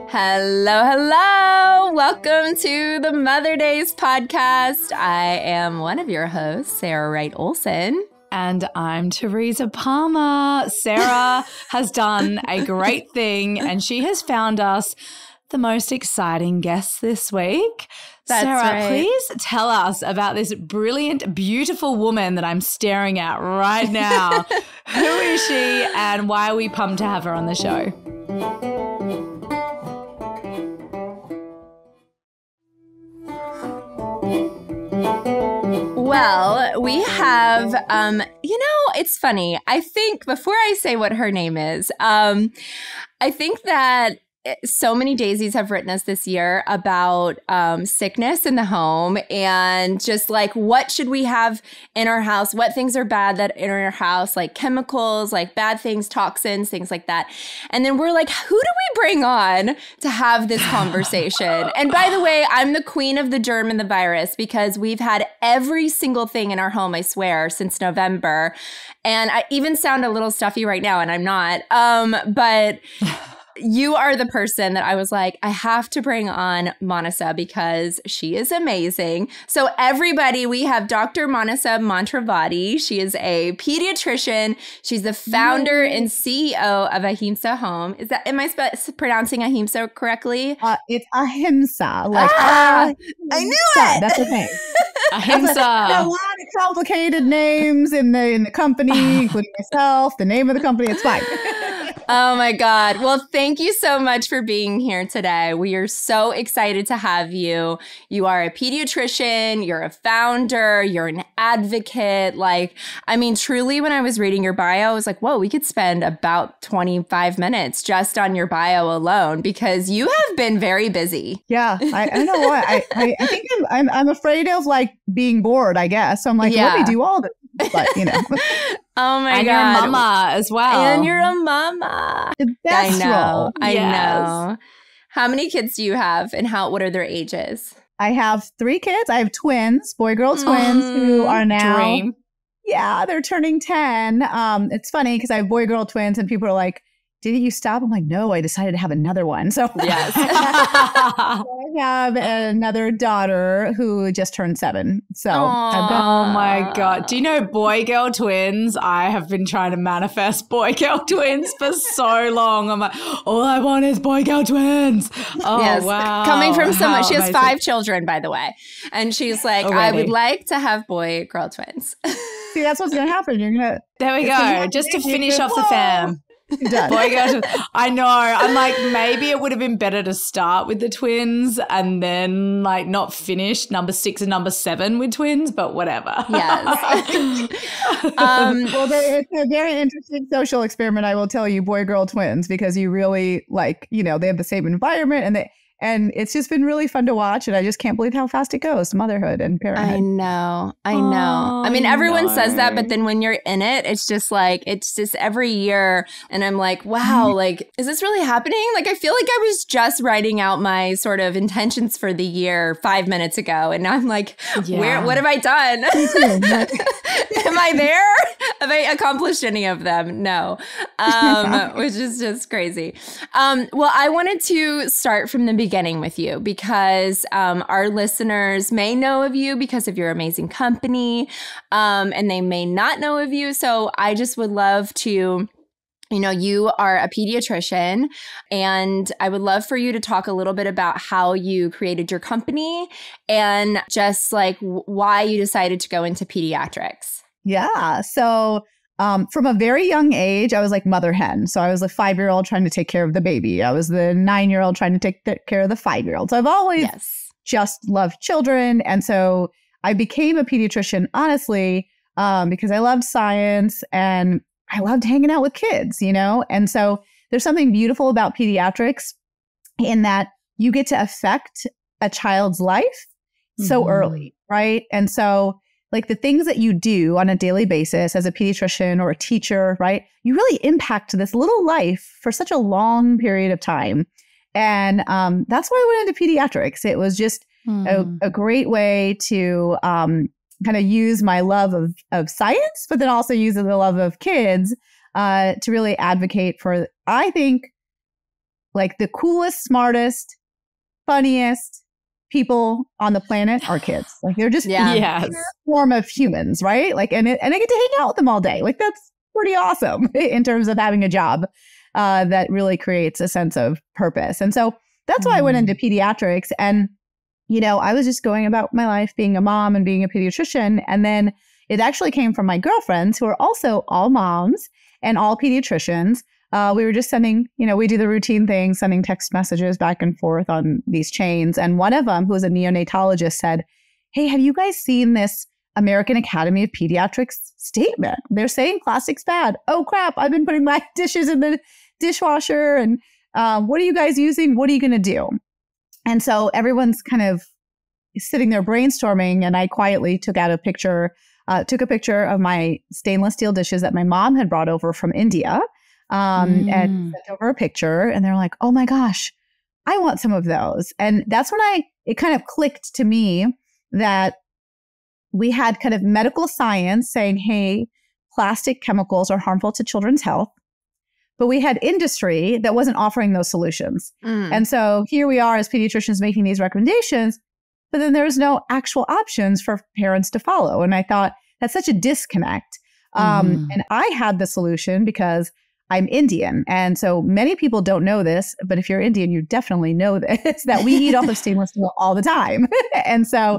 Hello, hello. Welcome to the Mother Days podcast. I am one of your hosts, Sarah Wright Olsen. And I'm Teresa Palmer. Sarah has done a great thing and she has found us the most exciting guests this week. That's Sarah, right. Please tell us about this brilliant, beautiful woman that I'm staring at right now. Who is she and why are we pumped to have her on the show? Well, we have, it's funny. I think before I say what her name is, I think that so many daisies have written us this year about sickness in the home and just like what should we have in our house, what things are bad that in our house, like chemicals, like bad things, toxins, things like that. And then we're like, who do we bring on to have this conversation? And by the way, I'm the queen of the germ and the virus because we've had every single thing in our home, I swear, since November. And I even sound a little stuffy right now, and I'm not. But you are the person that I was like, I have to bring on Manasa because she is amazing. So everybody, we have Dr. Manasa Mantravadi. She is a pediatrician. She's the founder and CEO of Ahimsa Home. Am I pronouncing Ahimsa correctly? It's Ahimsa. I knew it. That's the thing. Ahimsa. There are a lot of complicated names in the company, including myself, the name of the company. It's fine. Oh my God. Well, thank you so much for being here today. We are so excited to have you. You are a pediatrician, you're a founder, you're an advocate. Truly, when I was reading your bio, I was like, whoa, we could spend about 25 minutes just on your bio alone because you have been very busy. Yeah, I don't know why. I think I'm afraid of being bored, I guess. So I'm like, let me do all this. But, Oh my God. And God. you're a mama as well. And you're a mama. The best role. I know. How many kids do you have and what are their ages? I have 3 kids. I have twins, boy-girl twins who are now. Dream. Yeah, they're turning 10. It's funny because I have boy-girl twins and people are like, didn't you stop? I'm like, no, I decided to have another one. So yes. I have another daughter who just turned 7. So oh my God. Do you know boy-girl twins? I have been trying to manifest boy-girl twins for so long. I'm like, all I want is boy-girl twins. Oh, yes. Wow. Coming from someone, she has 5 children, by the way. And she's like, I would like to have boy-girl twins. See, that's what's going to happen. There we go. Just to finish off the fam. Done. I know. I'm like, maybe it would have been better to start with the twins and then not finish number 6 and number 7 with twins, but whatever. Yes. Well, it's a very interesting social experiment, I will tell you, boy-girl twins, because you really they have the same environment and it's just been really fun to watch. And I just can't believe how fast it goes, motherhood and parenthood. I know. Everyone says that, but then when you're in it, it's just every year. And I'm like, wow, is this really happening? I feel like I was just writing out my sort of intentions for the year 5 minutes ago. And now I'm like, what have I done? Am I there? Have I accomplished any of them? No, which is just crazy. Well, I wanted to start from the beginning with you because our listeners may know of you because of your amazing company, and they may not know of you. So I just would love to, you are a pediatrician, and I would love for you to talk a little bit about how you created your company and just why you decided to go into pediatrics. Yeah. So from a very young age, I was like mother hen. So I was a 5-year-old trying to take care of the baby. I was the 9-year-old trying to take care of the 5-year-old. So I've always just loved children. And so I became a pediatrician, honestly, because I loved science and I loved hanging out with kids, And so there's something beautiful about pediatrics in that you get to affect a child's life so early, right? And so the things that you do on a daily basis as a pediatrician or a teacher, right? You really impact this little life for such a long period of time. And that's why I went into pediatrics. It was just a great way to kind of use my love of science, but then also use the love of kids to really advocate for, I think, like the coolest, smartest, funniest people on the planet are kids. Like they're just a form of humans, right? Like, and I get to hang out with them all day. Like that's pretty awesome in terms of having a job that really creates a sense of purpose. And so that's why I went into pediatrics. And, you know, I was just going about my life being a mom and being a pediatrician. And then it actually came from my girlfriends who are also all moms and all pediatricians. We were just sending, you know, we do the routine thing, sending text messages back and forth on these chains. And one of them, who was a neonatologist, said, hey, have you guys seen this American Academy of Pediatrics statement? They're saying plastic's bad. Oh, crap. I've been putting my dishes in the dishwasher. And what are you guys using? What are you going to do? And so everyone's kind of sitting there brainstorming. And I quietly took a picture of my stainless steel dishes that my mom had brought over from India. And sent over a picture, and they're like, oh my gosh, I want some of those. And that's when it kind of clicked to me that we had kind of medical science saying, hey, plastic chemicals are harmful to children's health. But we had industry that wasn't offering those solutions. And so here we are as pediatricians making these recommendations, but then there's no actual options for parents to follow. And I thought that's such a disconnect. And I had the solution because I'm Indian. And so many people don't know this, but if you're Indian, you definitely know this, that we eat off of stainless steel all the time. And so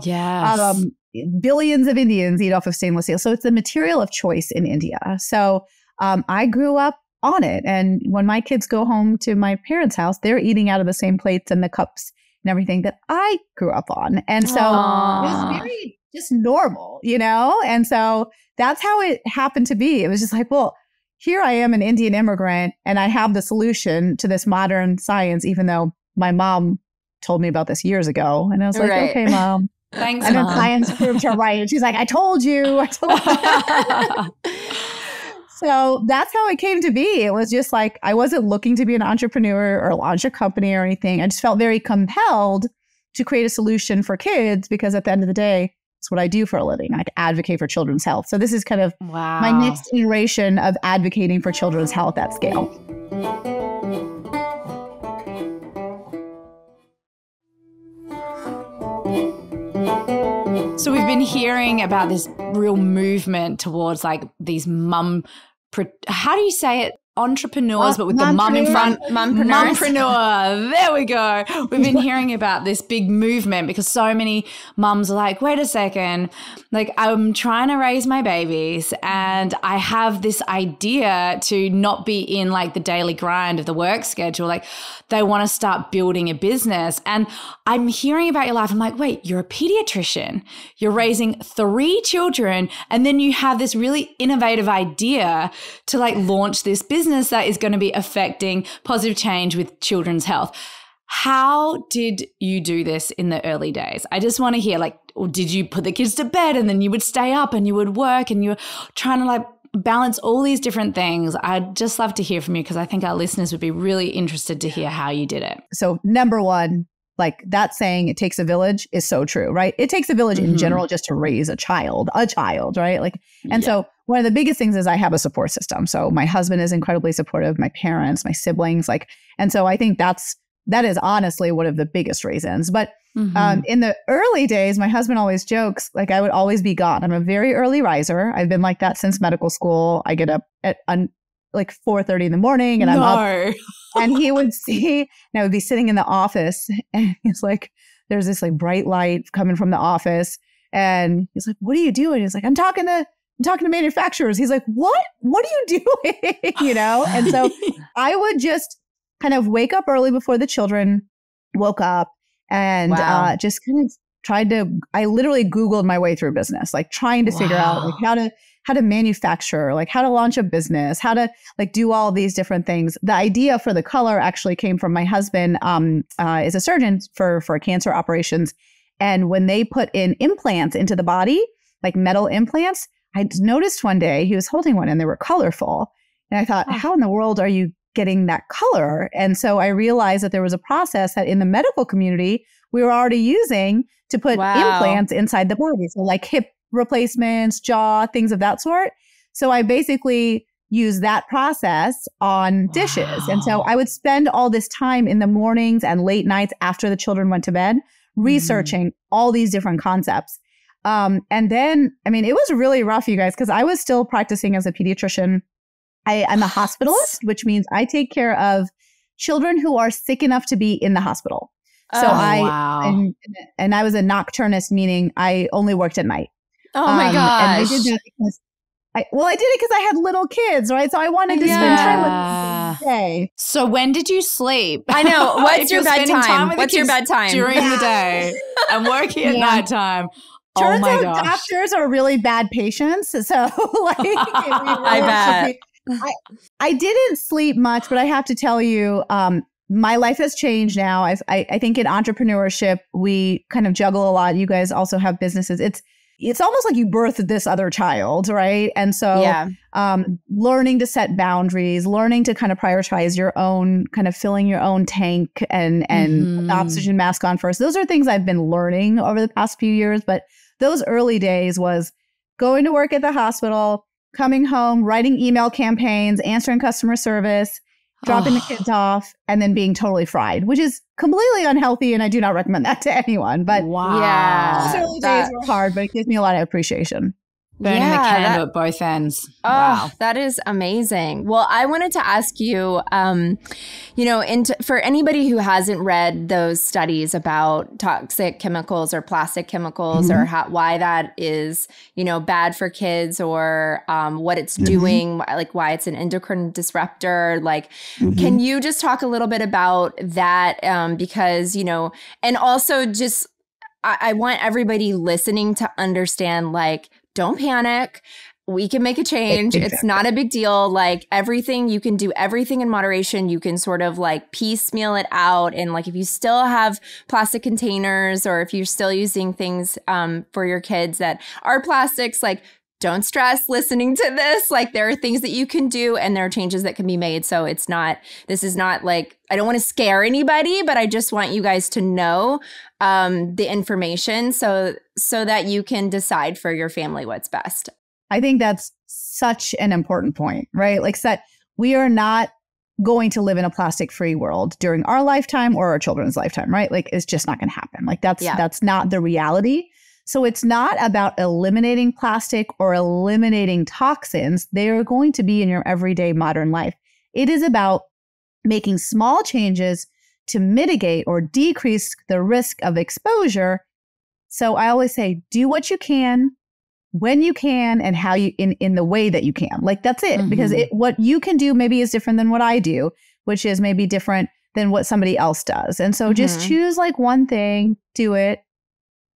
billions of Indians eat off of stainless steel. So it's the material of choice in India. So I grew up on it. And when my kids go home to my parents' house, they're eating out of the same plates and the cups and everything that I grew up on. And so it was very just normal, you know? And so that's how it happened to be. It was just like, well, here I am, an Indian immigrant, and I have the solution to this modern science, even though my mom told me about this years ago. And I was like, okay, Mom. Thanks, and Mom. then science proved her right. And she's like, I told you. So that's how it came to be. It was just like, I wasn't looking to be an entrepreneur or launch a company or anything. I just felt very compelled to create a solution for kids because at the end of the day, it's what I do for a living. I advocate for children's health. So this is kind of my next iteration of advocating for children's health at scale. So we've been hearing about this real movement towards like these how do you say it? Entrepreneurs, but with the mum in front. Mumpreneur. There we go. We've been hearing about this big movement because so many mums are like, wait a second, like I'm trying to raise my babies and I have this idea to not be in like the daily grind of the work schedule. Like they want to start building a business. And I'm hearing about your life. I'm like, wait, you're a pediatrician. You're raising 3 children. And then you have this really innovative idea to like launch this business that is going to be affecting positive change with children's health. How did you do this in the early days? I just want to hear, like, did you put the kids to bed and then you would stay up and you would work and you were trying to like balance all these different things? I'd just love to hear from you because I think our listeners would be really interested to hear how you did it. So number one, like that saying, it takes a village is so true, right? It takes a village in general just to raise a child, right? Like, and so one of the biggest things is I have a support system. So my husband is incredibly supportive, my parents, my siblings, like, and so I think that is honestly one of the biggest reasons. But in the early days, my husband always jokes, like I would always be gone. I'm a very early riser. I've been like that since medical school. I get up at like 4:30 in the morning and I'm up. And he would see, and I would be sitting in the office and he's like, there's this like bright light coming from the office. And he's like, what are you doing? He's like, I'm talking to manufacturers. He's like, what are you doing? You know? And so I would just kind of wake up early before the children woke up and just kind of I literally Googled my way through business, like trying to figure out like how to manufacture, like how to launch a business, how to like do all these different things. The idea for the color actually came from my husband, is a surgeon for cancer operations. And when they put in implants into the body, like metal implants, I noticed one day he was holding one and they were colorful. And I thought, how in the world are you getting that color? And so I realized that there was a process that in the medical community, we were already using to put implants inside the body. So like hip replacements, jaw, things of that sort. So I basically use that process on dishes. And so I would spend all this time in the mornings and late nights after the children went to bed researching all these different concepts. And then, I mean, it was really rough, you guys, because I was still practicing as a pediatrician. I'm a hospitalist, which means I take care of children who are sick enough to be in the hospital. So and I was a nocturnist, meaning I only worked at night. Oh my gosh. And I did that because I did it because I had little kids, right? So I wanted to spend time with them every day. So when did you sleep? I know. What's your bedtime? What's your bedtime? During the day and working at nighttime. Turns out doctors are really bad patients. So like, I bet. I didn't sleep much, but I have to tell you, my life has changed now. I think in entrepreneurship, we kind of juggle a lot. You guys also have businesses. It's almost like you birthed this other child, right? And so learning to set boundaries, learning to kind of prioritize your own, kind of filling your own tank and put the oxygen mask on first. Those are things I've been learning over the past few years. But those early days was going to work at the hospital, coming home, writing email campaigns, answering customer service, dropping the kids off, and then being totally fried, which is completely unhealthy. And I do not recommend that to anyone. But those early days were hard, but it gives me a lot of appreciation. Burning the candle at both ends. Oh, wow. That is amazing. Well, I wanted to ask you, for anybody who hasn't read those studies about toxic chemicals or plastic chemicals or why that is, bad for kids or what it's doing, like why it's an endocrine disruptor, like, can you just talk a little bit about that? Because, and also just, I want everybody listening to understand, like, don't panic. We can make a change. It's not a big deal. Like everything, you can do everything in moderation. You can sort of like piecemeal it out. And like if you still have plastic containers or if you're still using things for your kids that are plastics, like don't stress listening to this. Like there are things that you can do and there are changes that can be made. So this is not like, I don't want to scare anybody, but I just want you guys to know the information so that you can decide for your family what's best. I think that's such an important point, right? Like we are not going to live in a plastic-free world during our lifetime or our children's lifetime, right? Like it's just not going to happen. Like that's not the reality. So it's not about eliminating plastic or eliminating toxins. They are going to be in your everyday modern life. It is about making small changes to mitigate or decrease the risk of exposure. So I always say, do what you can, when you can, and how you in the way that you can. Like that's it. Because what you can do maybe is different than what I do, which is maybe different than what somebody else does. And so just choose like one thing, do it,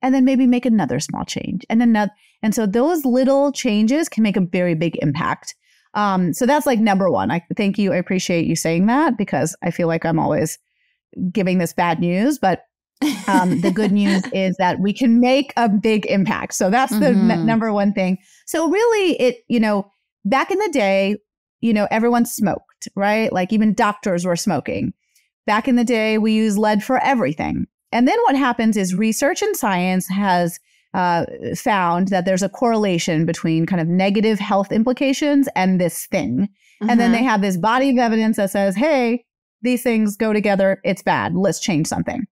and then maybe make another small change and another. And so those little changes can make a very big impact. So that's like number one. Thank you. I appreciate you saying that because I feel like I'm always giving this bad news, but the good news is that we can make a big impact. So that's the number one thing. So really back in the day, everyone smoked, right? Like even doctors were smoking. Back in the day, we used lead for everything. And then what happens is research and science has found that there's a correlation between kind of negative health implications and this thing. And then they have this body of evidence that says, hey, these things go together. It's bad. Let's change something.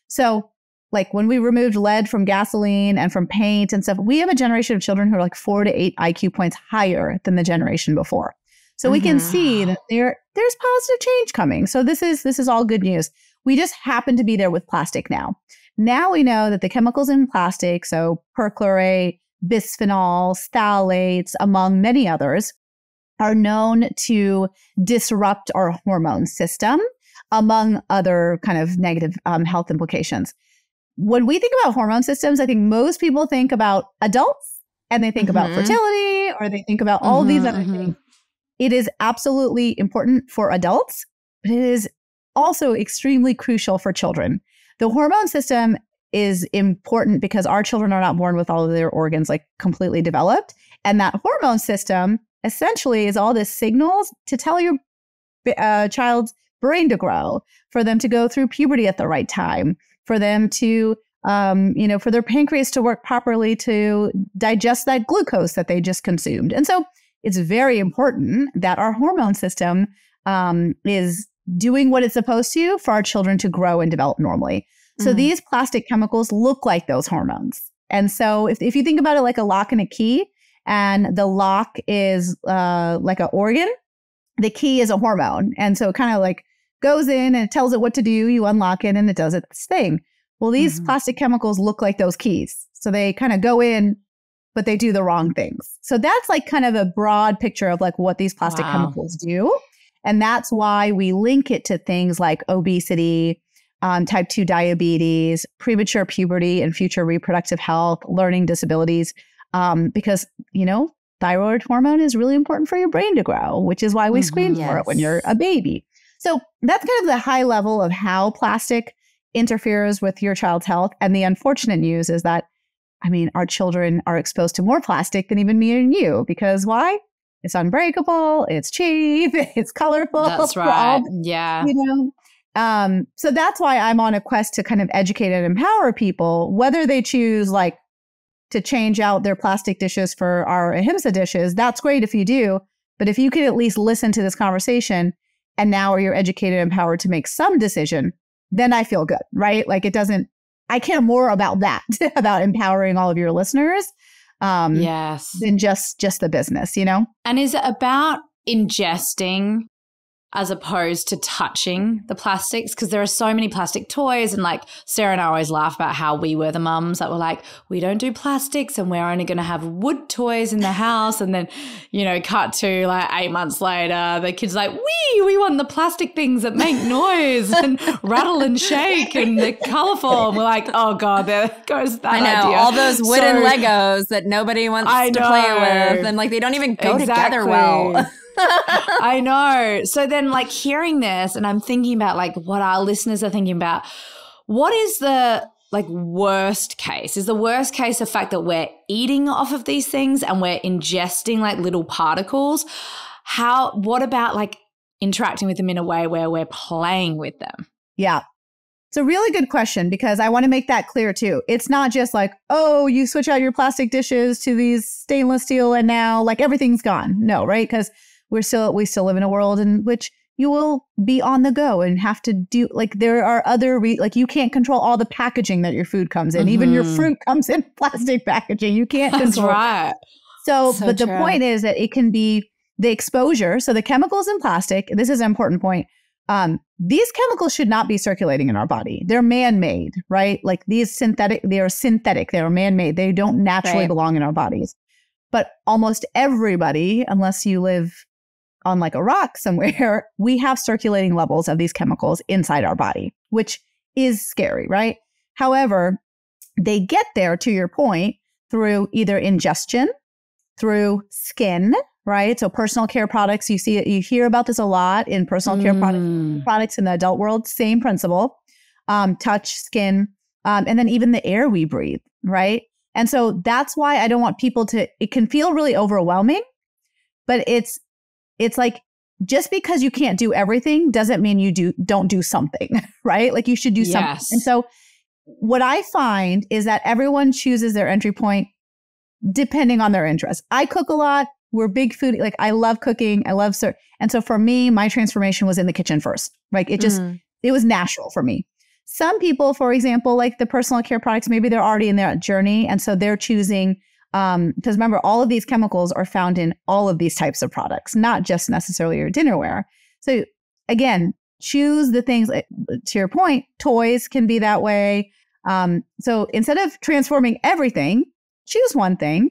So like when we removed lead from gasoline and from paint and stuff, we have a generation of children who are like 4 to 8 IQ points higher than the generation before. So we can see that there's positive change coming. So this is all good news. We just happen to be there with plastic now. Now we know that the chemicals in plastic, so perchlorate, bisphenol, phthalates, among many others, are known to disrupt our hormone system, among other kind of negative health implications. When we think about hormone systems, I think most people think about adults and they think about fertility or they think about all these other things. It is absolutely important for adults, but it is also extremely crucial for children. The hormone system is important because our children are not born with all of their organs like completely developed. And that hormone system essentially is all the signals to tell your child's brain to grow, for them to go through puberty at the right time, for them to for their pancreas to work properly to digest that glucose that they just consumed. And so it's very important that our hormone system is doing what it's supposed to for our children to grow and develop normally. So these plastic chemicals look like those hormones. And so if you think about it like a lock and a key, and the lock is like an organ, the key is a hormone. And so it kind of like goes in and it tells it what to do. You unlock it and it does its thing. Well, these plastic chemicals look like those keys. So they kind of go in, but they do the wrong things. So that's like kind of a broad picture of like what these plastic chemicals do. And that's why we link it to things like obesity, type 2 diabetes, premature puberty and future reproductive health, learning disabilities, because, thyroid hormone is really important for your brain to grow, which is why we screen for it when you're a baby. So that's kind of the high level of how plastic interferes with your child's health. And the unfortunate news is that, our children are exposed to more plastic than even me and you, because why? It's unbreakable, it's cheap, it's colorful. That's right. Yeah. So that's why I'm on a quest to kind of educate and empower people, whether they choose like to change out their plastic dishes for our Ahimsa dishes. That's great if you do. But if you could at least listen to this conversation and now you're educated and empowered to make some decision, then I feel good, right? Like I care more about that, about empowering all of your listeners. Than just the business, And is it about ingesting as opposed to touching the plastics? Because there are so many plastic toys, and like Sarah and I always laugh about how we were the mums that were like, we don't do plastics and we're only going to have wood toys in the house. And then, cut to like 8 months later, the kid's like, we want the plastic things that make noise and rattle and shake and they're colorful. And we're like, oh God, there goes that idea. All those wooden Legos that nobody wants to play with, and like they don't even go together well. I know. So then like hearing this, and I'm thinking about like what our listeners are thinking about, what is the like worst case? Is the worst case the fact that we're eating off of these things and we're ingesting like little particles? What about like interacting with them in a way where we're playing with them? Yeah. It's a really good question, because I want to make that clear too. It's not just like, oh, you switch out your plastic dishes to these stainless steel and now like everything's gone. No, right? Because we still live in a world in which you will be on the go and have to do like there are other like you can't control all the packaging that your food comes in. Even your fruit comes in plastic packaging. You can't control. That's right. So but the point is that it can be the exposure. So the chemicals in plastic, this is an important point. These chemicals should not be circulating in our body. They're man-made, right? Like they are synthetic, they are man-made. They don't naturally belong in our bodies. But almost everybody, unless you live on like a rock somewhere, we have circulating levels of these chemicals inside our body, which is scary, right? However, they get there, to your point, through either ingestion, through skin, right? So personal care products, you hear about this a lot in personal care products in the adult world, same principle, touch, skin, and then even the air we breathe, right? And so that's why I don't want people it can feel really overwhelming, but it's like, just because you can't do everything doesn't mean you don't do something, right? Like you should do something. And so what I find is that everyone chooses their entry point depending on their interests. I cook a lot. We're big food. Like I love cooking. I love and so for me, my transformation was in the kitchen first. Like it was natural for me. Some people, for example, like the personal care products, maybe they're already in their journey. And so they're choosing, because remember, all of these chemicals are found in all of these types of products, not just necessarily your dinnerware. So again, choose the things, to your point, toys can be that way. So instead of transforming everything, choose one thing,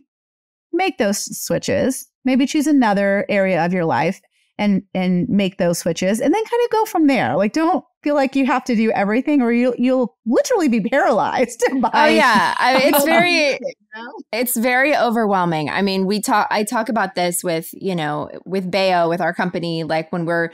make those switches, maybe choose another area of your life and make those switches, and then kind of go from there. Like, don't feel like you have to do everything, or you'll literally be paralyzed by. Oh yeah, it's very overwhelming. I mean, I talk about this with Bayo, with our company, like when we're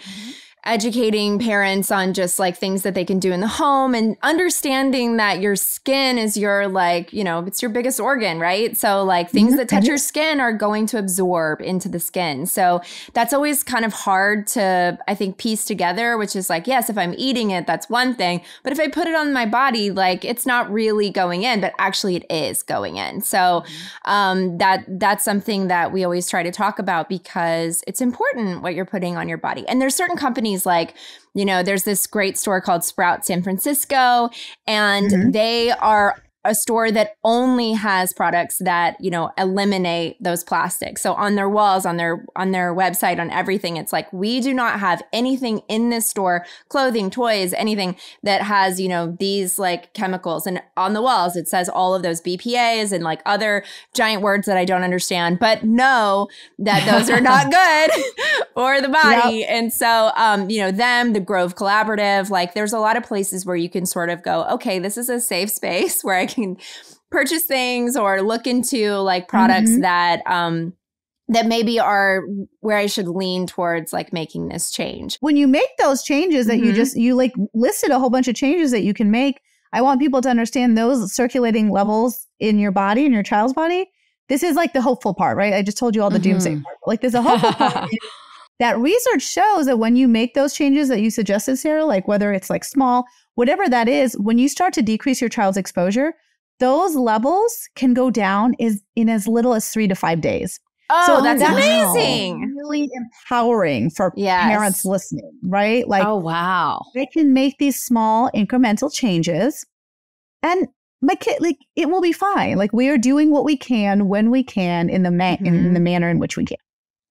educating parents on just like things that they can do in the home and understanding that your skin is your like, you know, it's your biggest organ, right? So like things that touch your skin are going to absorb into the skin. So that's always kind of hard to, I think, piece together, which is like, yes, if I'm eating it, that's one thing. But if I put it on my body, like it's not really going in, but actually it is going in. So that's something that we always try to talk about because it's important what you're putting on your body. And there's certain companies like, you know, there's this great store called Sprout San Francisco, and they are a store that only has products that, you know, eliminate those plastics. So on their walls, on their website, on everything, it's like, we do not have anything in this store, clothing, toys, anything that has, you know, these like chemicals. And on the walls, it says all of those BPAs and like other giant words that I don't understand, but know that those are not good for the body. Yep. And so, you know, the Grove Collaborative, like there's a lot of places where you can sort of go, okay, this is a safe space where I can purchase things or look into like products that maybe are where I should lean towards like making this change. When you make those changes that you like listed a whole bunch of changes that you can make, I want people to understand those circulating levels in your body, in your child's body. This is like the hopeful part, right? I just told you all the doomsday part. Like there's a hopeful part. That research shows that when you make those changes that you suggested, Sarah, like whether it's like small, whatever that is, when you start to decrease your child's exposure, those levels can go down in as little as 3 to 5 days. Oh, so that's amazing. Really empowering for parents listening, right? Like, oh, wow. They can make these small incremental changes and my kid, like, it will be fine. Like we are doing what we can when we can in the manner in which we can.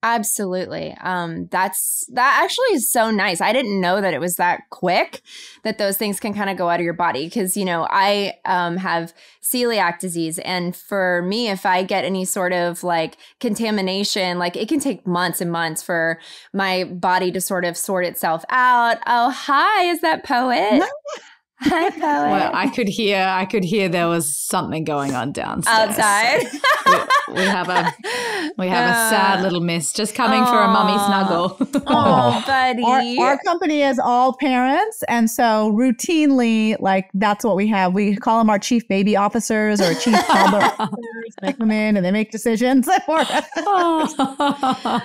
Absolutely. That actually is so nice. I didn't know that it was that quick that those things can kind of go out of your body. Because, you know, I have celiac disease. And for me, if I get any sort of like contamination, like it can take months and months for my body to sort of sort itself out. Oh, hi. Is that Poet? Hi, Poet. Well, I could hear there was something going on downstairs. Outside. we have a sad little miss just coming for a mummy snuggle. Oh, buddy. Our company is all parents, and so routinely, like that's what we have. We call them our chief baby officers or chief toddler officers. They come in and they make decisions for us.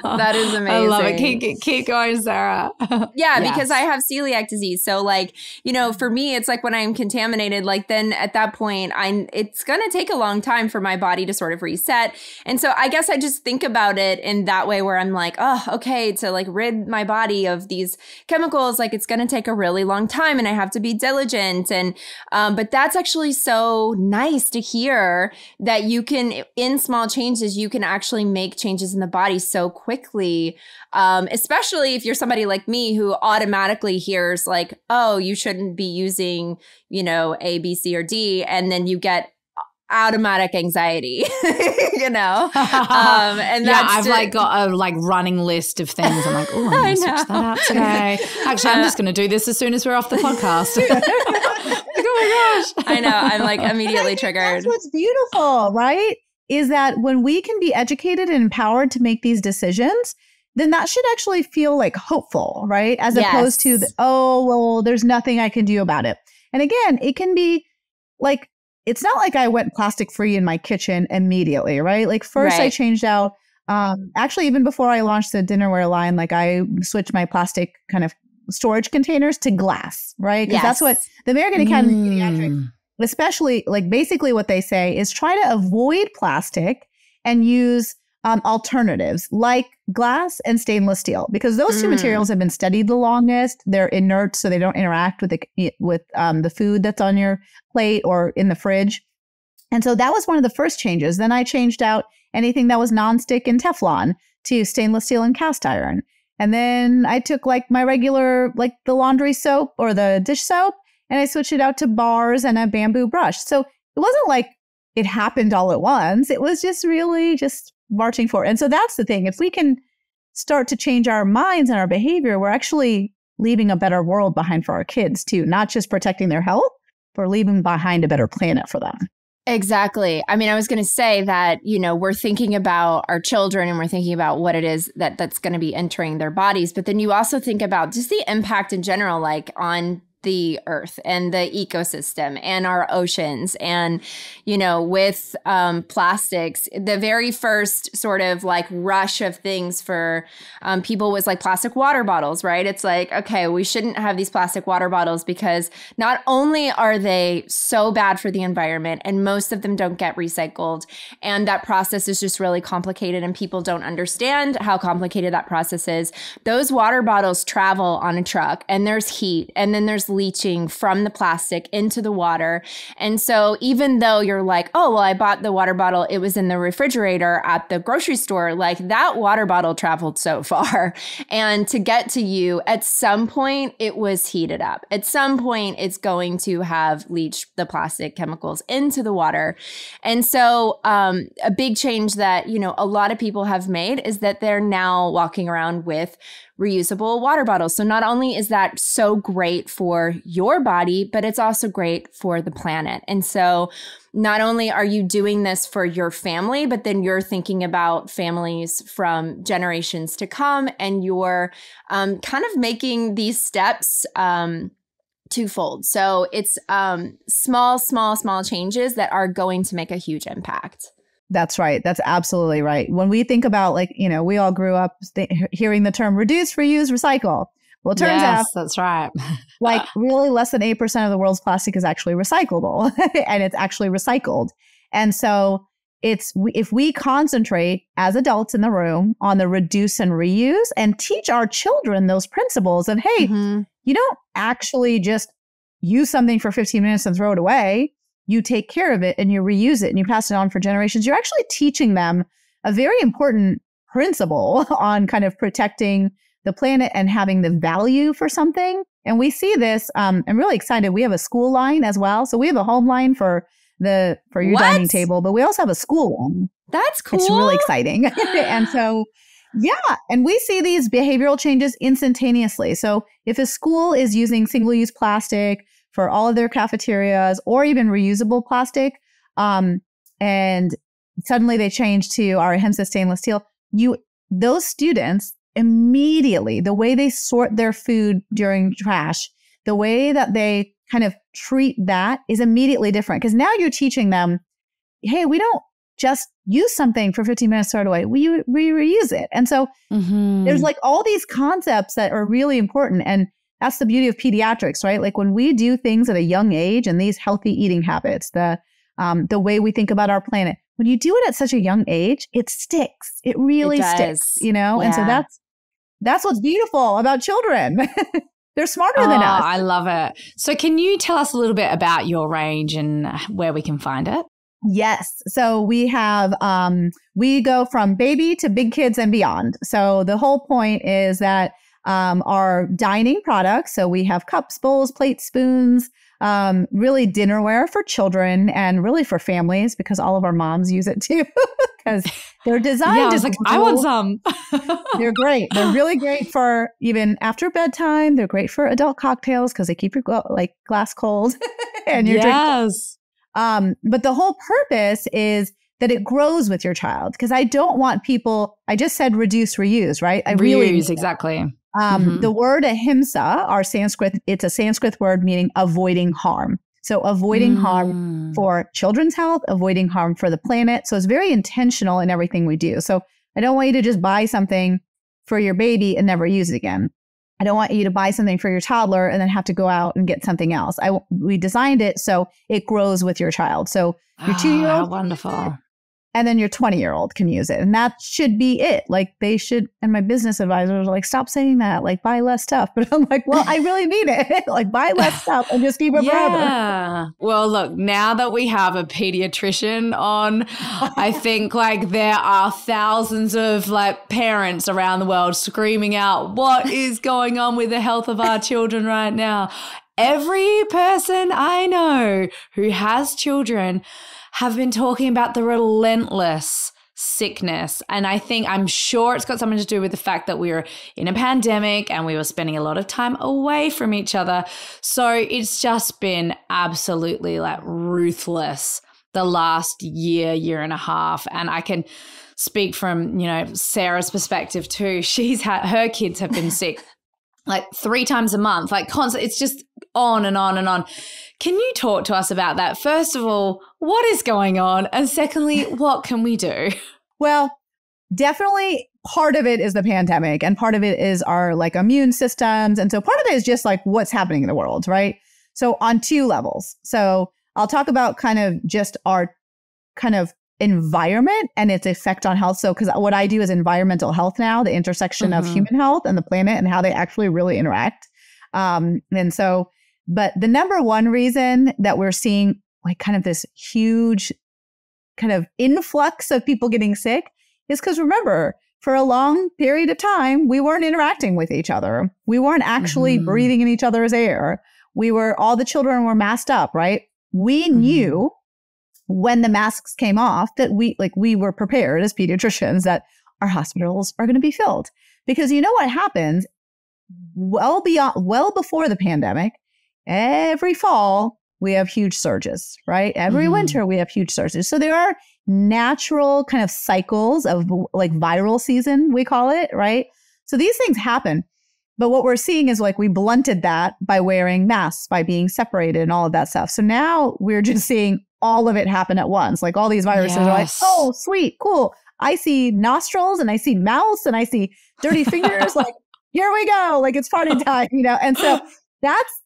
That is amazing. I love it. Keep going, Sarah. Yeah, because I have celiac disease. So like, you know, for me, it's like when I'm contaminated, like then at that point, it's going to take a long time for my body to sort of reset. And so I guess I just think about it in that way where I'm like, oh, okay, to like rid my body of these chemicals, like it's going to take a really long time and I have to be diligent. And, but that's actually so nice to hear that you can, in small changes, you can actually make changes in the body so quickly. Especially if you're somebody like me who automatically hears like, oh, you shouldn't be using, you know, A, B, C, or D. And then you get automatic anxiety, you know? And I've like got a like running list of things. I'm like, oh, I'm going to switch that out today. Actually, I'm just going to do this as soon as we're off the podcast. Oh my gosh. I know. I'm like immediately triggered. That's what's beautiful, right? Is that when we can be educated and empowered to make these decisions, then that should actually feel like hopeful, right? As opposed to, oh, well, there's nothing I can do about it. And again, it can be like, it's not like I went plastic free in my kitchen immediately, right? Like first I changed out, actually, even before I launched the dinnerware line, like I switched my plastic kind of storage containers to glass, right? Because that's what the American Academy of Pediatrics, especially like basically what they say is try to avoid plastic and use alternatives like glass and stainless steel, because those two materials have been studied the longest. They're inert, so they don't interact with the food that's on your plate or in the fridge. And so that was one of the first changes. Then I changed out anything that was nonstick and Teflon to stainless steel and cast iron. And then I took like my regular, like the laundry soap or the dish soap, and I switched it out to bars and a bamboo brush. So it wasn't like it happened all at once. It was just really just marching forward. And so that's the thing. If we can start to change our minds and our behavior, we're actually leaving a better world behind for our kids too, not just protecting their health, but leaving behind a better planet for them. Exactly. I mean, I was going to say that, we're thinking about our children and we're thinking about what it is that's going to be entering their bodies. But then you also think about just the impact in general, like on the earth and the ecosystem and our oceans. And, with plastics, the very first sort of like rush of things for people was like plastic water bottles, right? It's like, okay, we shouldn't have these plastic water bottles because not only are they so bad for the environment and most of them don't get recycled. And that process is just really complicated and people don't understand how complicated that process is. Those water bottles travel on a truck and there's heat and then there's leaching from the plastic into the water. And so even though you're like, oh, well, I bought the water bottle, it was in the refrigerator at the grocery store, like that water bottle traveled so far. And to get to you, at some point, it was heated up. At some point, it's going to have leached the plastic chemicals into the water. And so a big change that, a lot of people have made is that they're now walking around with reusable water bottles. So not only is that so great for your body, but it's also great for the planet. And so not only are you doing this for your family, but then you're thinking about families from generations to come, and you're kind of making these steps twofold. So it's small changes that are going to make a huge impact. That's right. That's absolutely right. When we think about we all grew up hearing the term reduce, reuse, recycle. Well, it turns out that's right. Really less than 8% of the world's plastic is actually recyclable and it's actually recycled. And so if we concentrate as adults in the room on the reduce and reuse and teach our children those principles of, hey, you don't actually just use something for 15 minutes and throw it away. You take care of it and you reuse it and you pass it on for generations. You're actually teaching them a very important principle on kind of protecting the planet and having the value for something. And we see this. I'm really excited. We have a school line as well. So we have a home line for your dining table, but we also have a school one. That's cool. It's really exciting. And so, yeah. And we see these behavioral changes instantaneously. So if a school is using single-use plastic for all of their cafeterias or even reusable plastic, and suddenly they change to our Ahimsa stainless steel, those students immediately, the way they sort their food during trash, the way that they kind of treat that is immediately different. Because now you're teaching them, hey, we don't just use something for 15 minutes, throw it away. We reuse it. And so there's like all these concepts that are really important. And that's the beauty of pediatrics, right? Like when we do things at a young age and these healthy eating habits, the way we think about our planet, when you do it at such a young age, it sticks. It really sticks, Yeah. And so that's what's beautiful about children. They're smarter than us. I love it. So can you tell us a little bit about your range and where we can find it? Yes. So we have, we go from baby to big kids and beyond. So the whole point is that our dining products, so we have cups, bowls, plates, spoons, really dinnerware for children and really for families because all of our moms use it too because they're designed. Yeah, I was like, I want some. They're great. They're really great for even after bedtime. They're great for adult cocktails because they keep your glass cold and your drink. But the whole purpose is that it grows with your child because I don't want people. I just said reduce, reuse, right? Reuse, exactly. The word ahimsa, it's a Sanskrit word meaning avoiding harm. So avoiding harm for children's health, avoiding harm for the planet. So it's very intentional in everything we do. So I don't want you to just buy something for your baby and never use it again. I don't want you to buy something for your toddler and then have to go out and get something else. We designed it so it grows with your child. So your 2-year-old, wonderful. And then your 20-year-old can use it. And that should be it. Like they should. And my business advisors are like, stop saying that. Like buy less stuff. But I'm like, well, I really need it. Like buy less stuff and just keep it forever. Well, look, now that we have a pediatrician on, I think like there are thousands of like parents around the world screaming out, what is going on with the health of our children right now? Every person I know who has children have been talking about the relentless sickness. And I'm sure it's got something to do with the fact that we were in a pandemic and we were spending a lot of time away from each other. So it's just been absolutely like ruthless the last year and a half. And I can speak from, Sarah's perspective too. Her kids have been sick like 3 times a month, like constant. It's just on and on and on. Can you talk to us about that? First of all, what is going on? And secondly, what can we do? Well, definitely part of it is the pandemic and part of it is our like immune systems. And so part of it is just like what's happening in the world, right? So on 2 levels. So I'll talk about kind of just our kind of environment and its effect on health. So because what I do is environmental health now, the intersection of human health and the planet and how they actually really interact. But the number one reason that we're seeing like kind of this huge kind of influx of people getting sick is because remember, for a long period of time, we weren't interacting with each other. We weren't actually breathing in each other's air. All the children were masked up, right? We knew when the masks came off that we were prepared as pediatricians that our hospitals are going to be filled. Because you know what happens well before the pandemic, every fall, we have huge surges, right? Every winter, we have huge surges. So there are natural kind of cycles of like viral season, we call it, right? So these things happen. But what we're seeing is like we blunted that by wearing masks, by being separated and all of that stuff. So now we're just seeing all of it happen at once. Like all these viruses are like, oh, sweet, cool. I see nostrils and I see mouths and I see dirty fingers. Like, here we go. Like it's party time, And so that's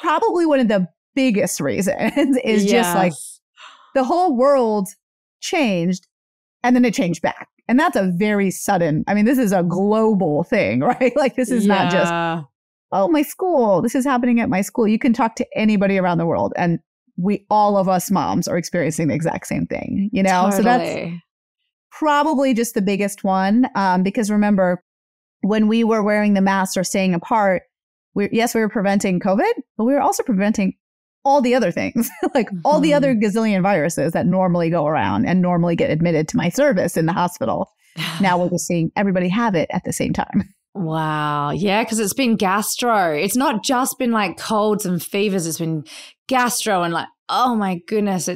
probably one of the biggest reasons is just like the whole world changed and then it changed back. And that's a very sudden, this is a global thing, right? Like this is not just, oh, my school, this is happening at my school. You can talk to anybody around the world and all of us moms are experiencing the exact same thing, Totally. So that's probably just the biggest one. Because remember, when we were wearing the masks or staying apart, we were preventing COVID, but we were also preventing all the other things, like all the other gazillion viruses that normally go around and normally get admitted to my service in the hospital. Now we're just seeing everybody have it at the same time. Wow. Yeah, because it's been gastro. It's not just been like colds and fevers. It's been gastro and like, oh my goodness.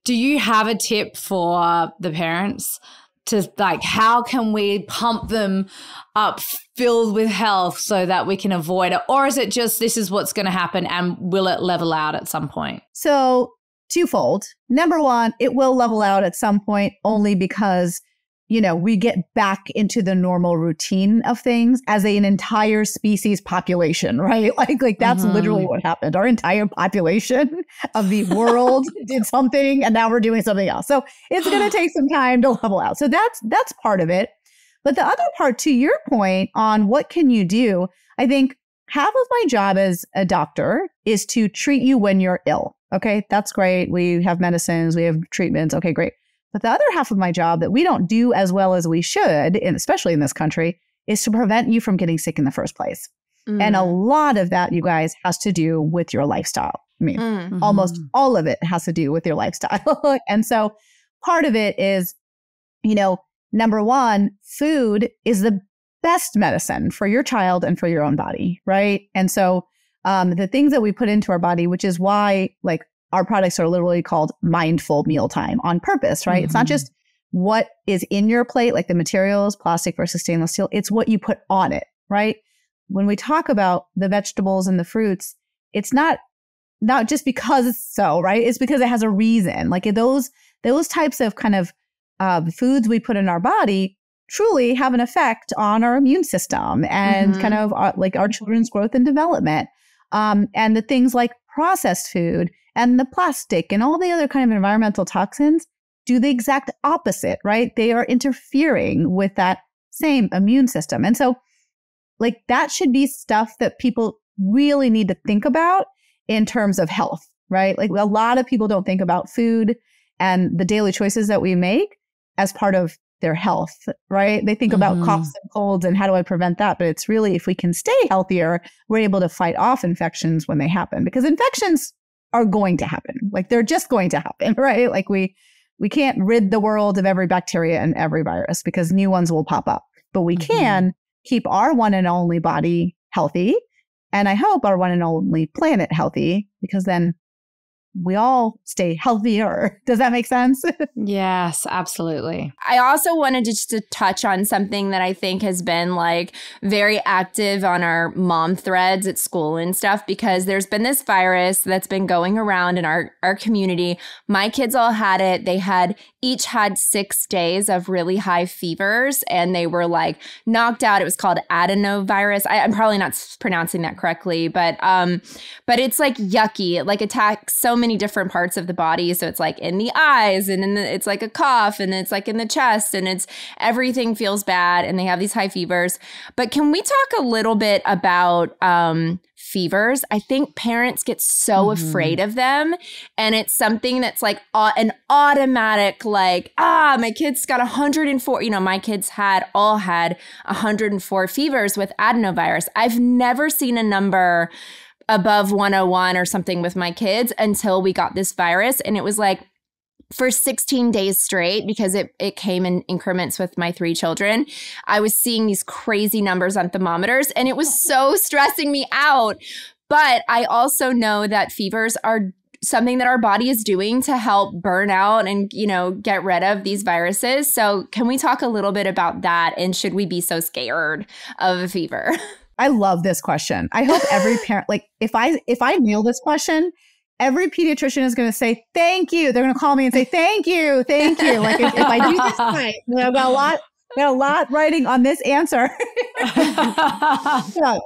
Do you have a tip for the parents to like, how can we pump them up filled with health so that we can avoid it? Or is it just, this is what's going to happen and will it level out at some point? So twofold. Number one, it will level out at some point only because, we get back into the normal routine of things as an entire species population, right? Like that's literally what happened. Our entire population of the world did something and now we're doing something else. So it's going to take some time to level out. So that's part of it. But the other part, to your point on what can you do, I think half of my job as a doctor is to treat you when you're ill. Okay, that's great. We have medicines, we have treatments. Okay, great. But the other half of my job that we don't do as well as we should, especially in this country, is to prevent you from getting sick in the first place. And a lot of that, you guys, has to do with your lifestyle. Almost all of it has to do with your lifestyle. And so part of it is, number one, food is the best medicine for your child and for your own body, right? And so the things that we put into our body, which is why like our products are literally called mindful mealtime on purpose, right? It's not just what is in your plate, like the materials, plastic versus stainless steel. It's what you put on it, right? When we talk about the vegetables and the fruits, it's not just because it's so, right? It's because it has a reason. Like those types of kind of foods we put in our body truly have an effect on our immune system and kind of like our children's growth and development. And the things like processed food and the plastic and all the other kind of environmental toxins do the exact opposite, right? They are interfering with that same immune system. And so like that should be stuff that people really need to think about in terms of health, right? Like a lot of people don't think about food and the daily choices that we make as part of their health, right? They think about coughs and colds and how do I prevent that? But it's really, if we can stay healthier, we're able to fight off infections when they happen, because infections are going to happen. Like they're just going to happen, right? Like we can't rid the world of every bacteria and every virus because new ones will pop up, but we can keep our one and only body healthy. And I hope our one and only planet healthy, because then we all stay healthier. Does that make sense? Yes, absolutely. I also wanted just to touch on something that I think has been like very active on our mom threads at school and stuff, because there's been this virus that's been going around in our community. My kids all had it. They each had 6 days of really high fevers, and they were like knocked out. It was called Adenovirus. I'm probably not pronouncing that correctly, but it's like yucky. It like attacks so many different parts of the body. So it's like in the eyes, and it's like a cough, and it's like in the chest, and it's everything feels bad, and they have these high fevers. But can we talk a little bit about fevers? I think parents get so afraid of them, and it's something that's like an automatic like, my kid's got 104. My kids all had 104 fevers with adenovirus. I've never seen a number above 101 or something with my kids until we got this virus. And it was like for 16 days straight, because it came in increments with my 3 children, I was seeing these crazy numbers on thermometers, and it was so stressing me out. But I also know that fevers are something that our body is doing to help burn out and, get rid of these viruses. So can we talk a little bit about that? And should we be so scared of a fever? I love this question. I hope every parent, like if I nail this question, every pediatrician is going to say, thank you. They're going to call me and say, thank you. Thank you. Like if I do this right, I've got a lot writing on this answer. So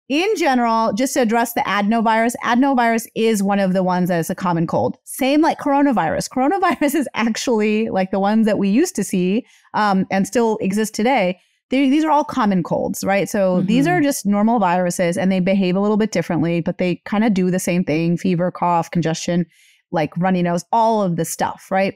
in general, just to address the adenovirus is one of the ones that is a common cold. Same like coronavirus. Coronavirus is actually like the ones that we used to see and still exist today. These are all common colds, right? So these are just normal viruses, and they behave a little bit differently, but they kind of do the same thing: fever, cough, congestion, like runny nose, all of the stuff, right?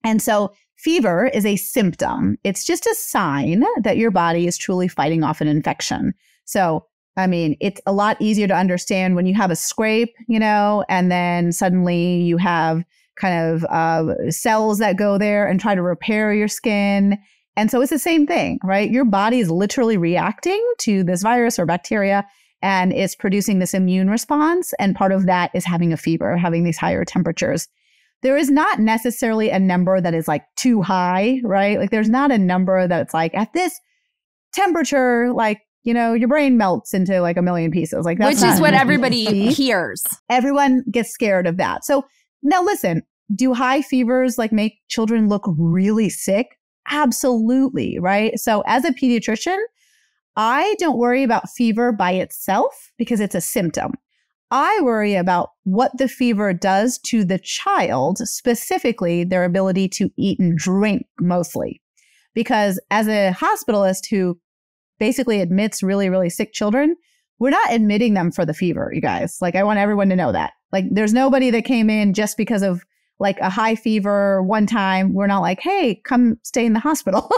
And so fever is a symptom. It's just a sign that your body is truly fighting off an infection. So, I mean, it's a lot easier to understand when you have a scrape, and then suddenly you have kind of cells that go there and try to repair your skin. And so it's the same thing, right? Your body is literally reacting to this virus or bacteria, and it's producing this immune response. And part of that is having a fever, having these higher temperatures. There is not necessarily a number that is like too high, right? Like there's not a number that's like at this temperature, like, your brain melts into like a million pieces. Like that's which is what everybody hears. Everyone gets scared of that. So now listen, do high fevers like make children look really sick? Absolutely, right? So as a pediatrician, I don't worry about fever by itself because it's a symptom. I worry about what the fever does to the child, specifically their ability to eat and drink mostly. Because as a hospitalist who basically admits really, really sick children, we're not admitting them for the fever, you guys. Like I want everyone to know that. Like there's nobody that came in just because of like a high fever one time. We're not like, hey, come stay in the hospital.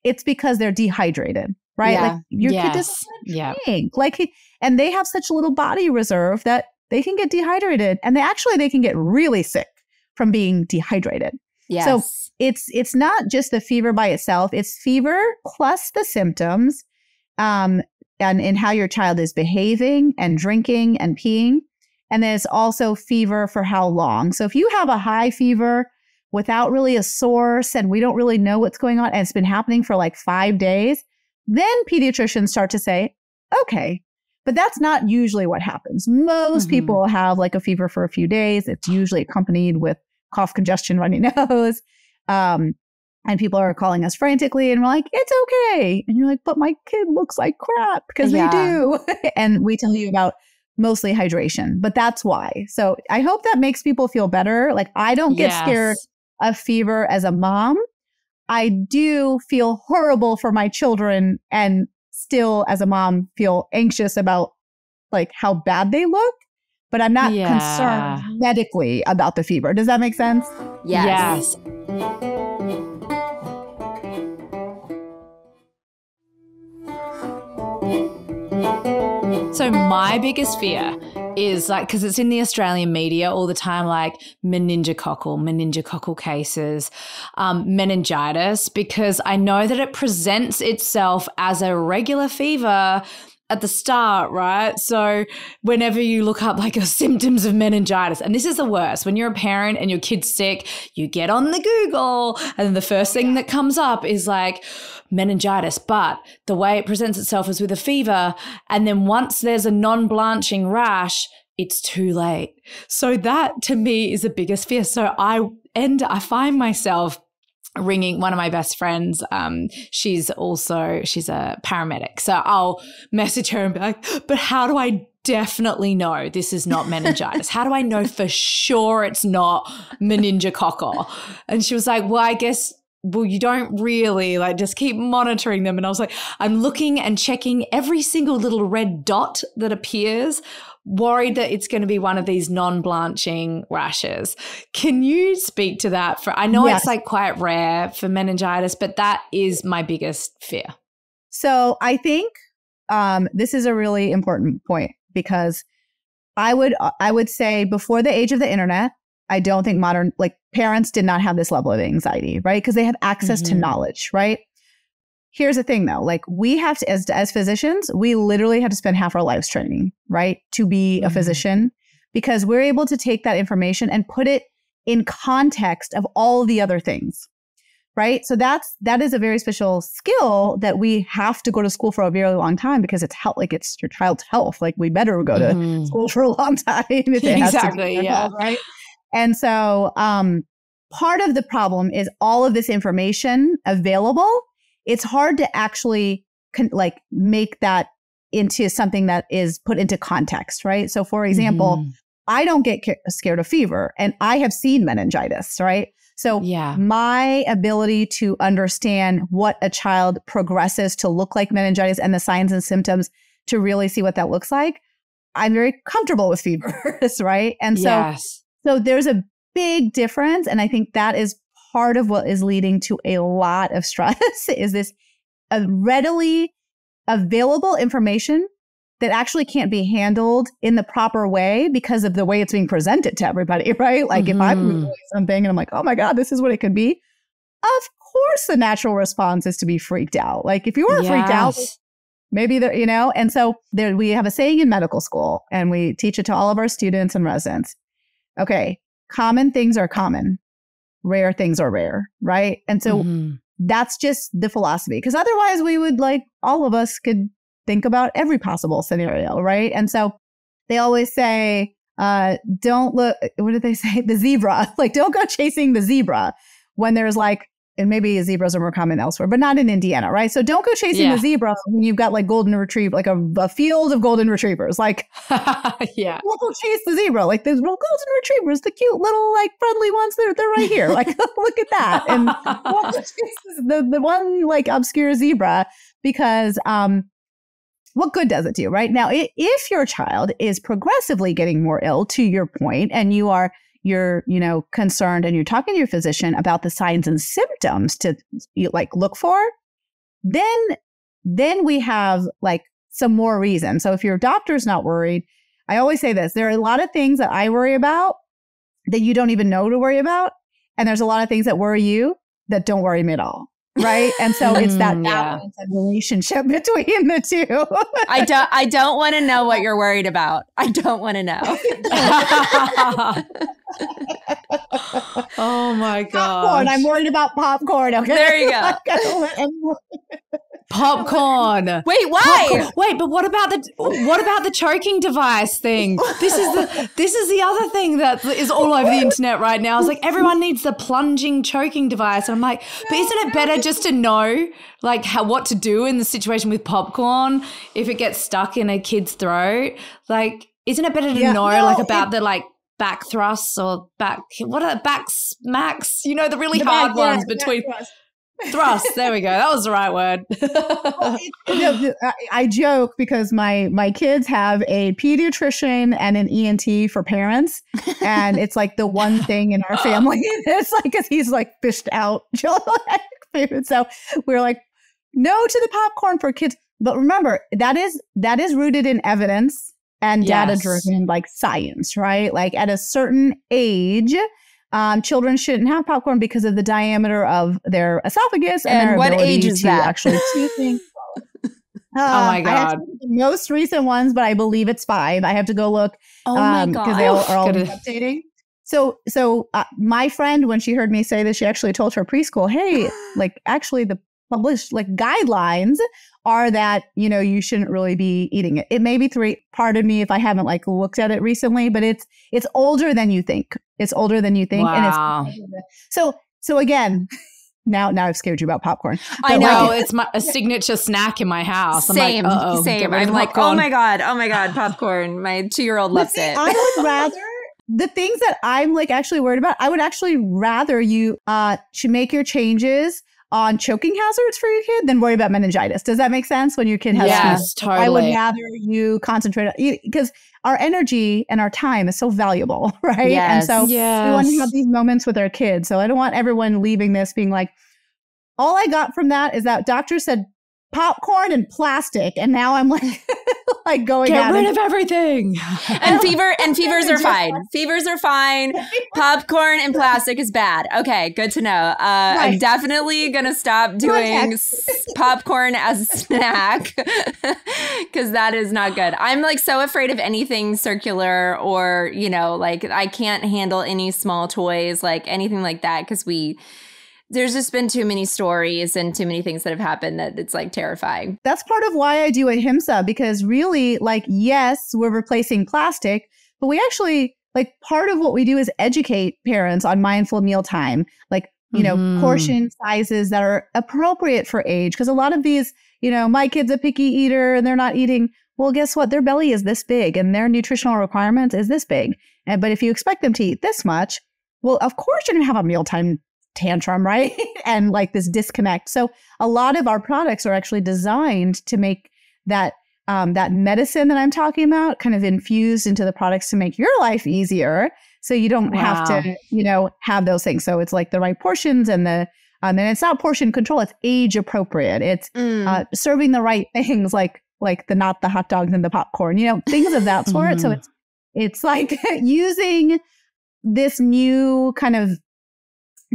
It's because they're dehydrated, right? Yeah. Like your kid doesn't drink. Like, and they have such a little body reserve that they can get dehydrated, and they can get really sick from being dehydrated. Yes. So it's not just the fever by itself. It's fever plus the symptoms, and in how your child is behaving and drinking and peeing. And then it's also fever for how long. So if you have a high fever without really a source and we don't really know what's going on, and it's been happening for like 5 days, then pediatricians start to say, okay, but that's not usually what happens. Most people have like a fever for a few days. It's usually accompanied with cough, congestion, runny nose. And people are calling us frantically and we're like, it's okay. And you're like, but my kid looks like crap, because they do. And we tell you about mostly hydration, but that's why. So I hope that makes people feel better. Like I don't get scared of fever as a mom. I do feel horrible for my children, and still as a mom feel anxious about like how bad they look, but I'm not concerned medically about the fever. Does that make sense? Yes. So my biggest fear is like, because it's in the Australian media all the time, like meningococcal cases, meningitis, because I know that it presents itself as a regular fever at the start, right? So whenever you look up like symptoms of meningitis, and this is the worst, when you're a parent and your kid's sick, you get on the Google and then the first thing that comes up is like meningitis, but the way it presents itself is with a fever. And then once there's a non-blanching rash, it's too late. So that to me is the biggest fear. So I find myself ringing one of my best friends. She's a paramedic. So I'll message her and be like, but how do I definitely know this is not meningitis? How do I know for sure it's not meningococcal? And she was like, well, I guess, you don't really, like, just keep monitoring them. And I was like, I'm looking and checking every single little red dot that appears, worried that it's going to be one of these non-blanching rashes. Can you speak to that? I know it's like quite rare for meningitis, but that is my biggest fear. So I think this is a really important point, because I would say before the age of the internet, I don't think modern, like, parents did not have this level of anxiety, right? Because they have access to knowledge, right? Here's the thing though, like, we have to, as physicians, we literally have to spend half our lives training, right? To be a physician, because we're able to take that information and put it in context of all the other things, right? So that is a very special skill that we have to go to school for a very long time, because it's like, it's your child's health. Like, we better go to school for a long time. If it has to be health, right? And so part of the problem is all of this information available. It's hard to actually make that into something that is put into context, right? So for example, I don't get scared of fever, and I have seen meningitis, right? So my ability to understand what a child progresses to look like meningitis and the signs and symptoms to really see what that looks like, I'm very comfortable with fevers, right? And so there's a big difference. And I think that is part of what is leading to a lot of stress is this readily available information that actually can't be handled in the proper way because of the way it's being presented to everybody, right? Like if I'm doing something and I'm like, oh my God, this is what it could be. Of course, the natural response is to be freaked out. Like if you weren't freaked out, maybe there, and so there, we have a saying in medical school and we teach it to all of our students and residents. Okay, common things are common. Rare things are rare, right? And so that's just the philosophy, because otherwise we would, like, all of us could think about every possible scenario, right? And so they always say, don't look, what did they say? The zebra, like, don't go chasing the zebra when there's like, and maybe zebras are more common elsewhere, but not in Indiana, right? So don't go chasing the zebra when you've got like golden retriever, like a field of golden retrievers. Like, don't go chase the zebra. Like there's little golden retrievers, the cute little like friendly ones. They're right here. Like, look at that. And don't go chase the one like obscure zebra, because what good does it do, right? Now, if your child is progressively getting more ill, to your point, and you're concerned and you're talking to your physician about the signs and symptoms to like look for, then we have like some more reason. So if your doctor's not worried, I always say this, there are a lot of things that I worry about that you don't even know to worry about. And there's a lot of things that worry you that don't worry me at all. Right. And so it's that balance and relationship between the two. I don't want to know what you're worried about. I don't want to know. Oh my God. Popcorn. I'm worried about popcorn. Okay. There you go. Popcorn. Wait, why? Popcorn. Wait, but what about the choking device thing? This is the other thing that is all over the internet right now. It's like everyone needs the plunging choking device. And I'm like, but isn't it better just to know like what to do in the situation with popcorn if it gets stuck in a kid's throat? Like, isn't it better to know about the like back thrusts or back smacks? The really hard ones between. Thrust. There we go. That was the right word. I joke because my kids have a pediatrician and an ENT for parents. And it's like the one thing in our family. It's like, because he's like fished out food. So we're like, no to the popcorn for kids. But remember, that is rooted in evidence and data-driven like science, right? Like at a certain age, children shouldn't have popcorn because of the diameter of their esophagus and their what ability age is to that? actually chew things. Oh my God. most recent ones, but I believe it's 5. I have to go look. Oh my God. Because they are all updating. So my friend, when she heard me say this, she actually told her preschool, hey, like actually the published like guidelines are that, you know, you shouldn't really be eating it. It may be 3, pardon me if I haven't like looked at it recently, but it's older than you think. It's older than you think. Wow. And so again, now I've scared you about popcorn. I know, it's a signature snack in my house. Same. I'm like, oh my God, popcorn. My 2-year-old loves it. I would rather the things that I'm like actually worried about, I would actually rather you should make your changes on choking hazards for your kid than worry about meningitis. Does that make sense? When your kid has yes, totally. I would rather you concentrate because our energy and our time is so valuable, right? Yes. And so we want to have these moments with our kids. So I don't want everyone leaving this being like, all I got from that is that doctor said popcorn and plastic, and now I'm like going get rid of everything. And fevers are fine. Fevers are fine. Popcorn and plastic is bad. Okay, good to know. Right. I'm definitely gonna stop doing popcorn as a snack because that is not good. I'm like so afraid of anything circular or, you know, like I can't handle any small toys, like anything like that, because there's just been too many stories and too many things that have happened that it's like terrifying. That's part of why I do Ahimsa, because really, like, yes, we're replacing plastic, but we actually, like, part of what we do is educate parents on mindful mealtime, like, you know, portion sizes that are appropriate for age. Because a lot of these, you know, my kid's a picky eater and they're not eating. Well, guess what? Their belly is this big and their nutritional requirements is this big. But if you expect them to eat this much, well, of course you're going to have a mealtime tantrum, right? And like this disconnect. So a lot of our products are actually designed to make that that medicine that I'm talking about kind of infused into the products to make your life easier. So you don't have to, you know, have those things. So it's like the right portions and and it's not portion control. It's age appropriate. It's serving the right things like not the hot dogs and the popcorn, you know, things of that sort. So it's like using this new kind of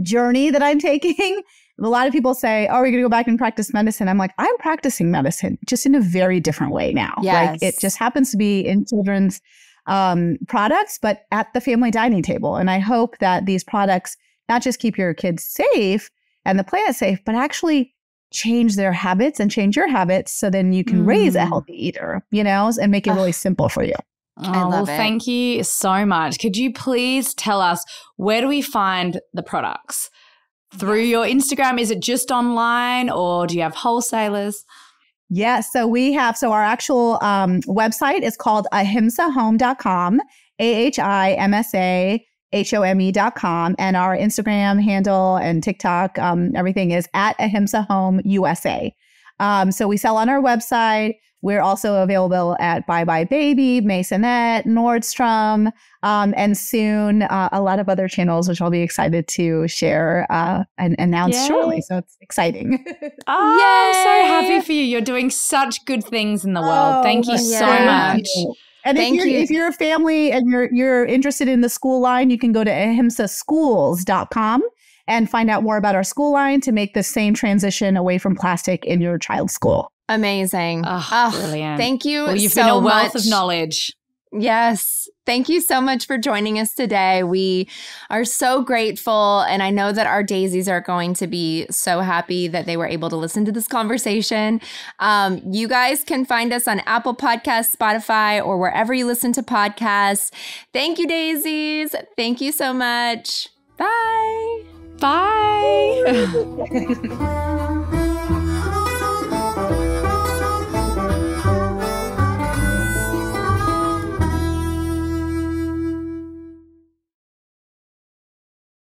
journey that I'm taking. A lot of people say, oh, we're going to go back and practice medicine. I'm like, I'm practicing medicine just in a very different way now. Yes. Like it just happens to be in children's products, but at the family dining table. And I hope that these products not just keep your kids safe and the planet safe, but actually change their habits and change your habits so then you can raise a healthy eater, you know, and make it really simple for you. Oh, well, thank you so much. Could you please tell us, where do we find the products? Through your Instagram? Is it just online or do you have wholesalers? Yes. So we have, our actual website is called ahimsahome.com, AHIMSAHOME.com. And our Instagram handle and TikTok, everything is at Ahimsa Home USA. So we sell on our website. We're also available at Bye Bye Baby, Masonette, Nordstrom, and soon a lot of other channels, which I'll be excited to share and announce shortly. So it's exciting. Oh, I'm so happy for you. You're doing such good things in the world. Thank you so much. And if you're a family and you're interested in the school line, you can go to ahimsaschools.com and find out more about our school line to make the same transition away from plastic in your child's school. Amazing. Brilliant. Thank you. Well, you've so been a wealth much. of knowledge. Yes. Thank you so much for joining us today. We are so grateful. And I know that our daisies are going to be so happy that they were able to listen to this conversation. You guys can find us on Apple Podcasts, Spotify, or wherever you listen to podcasts. Thank you, daisies. Thank you so much. Bye. Bye.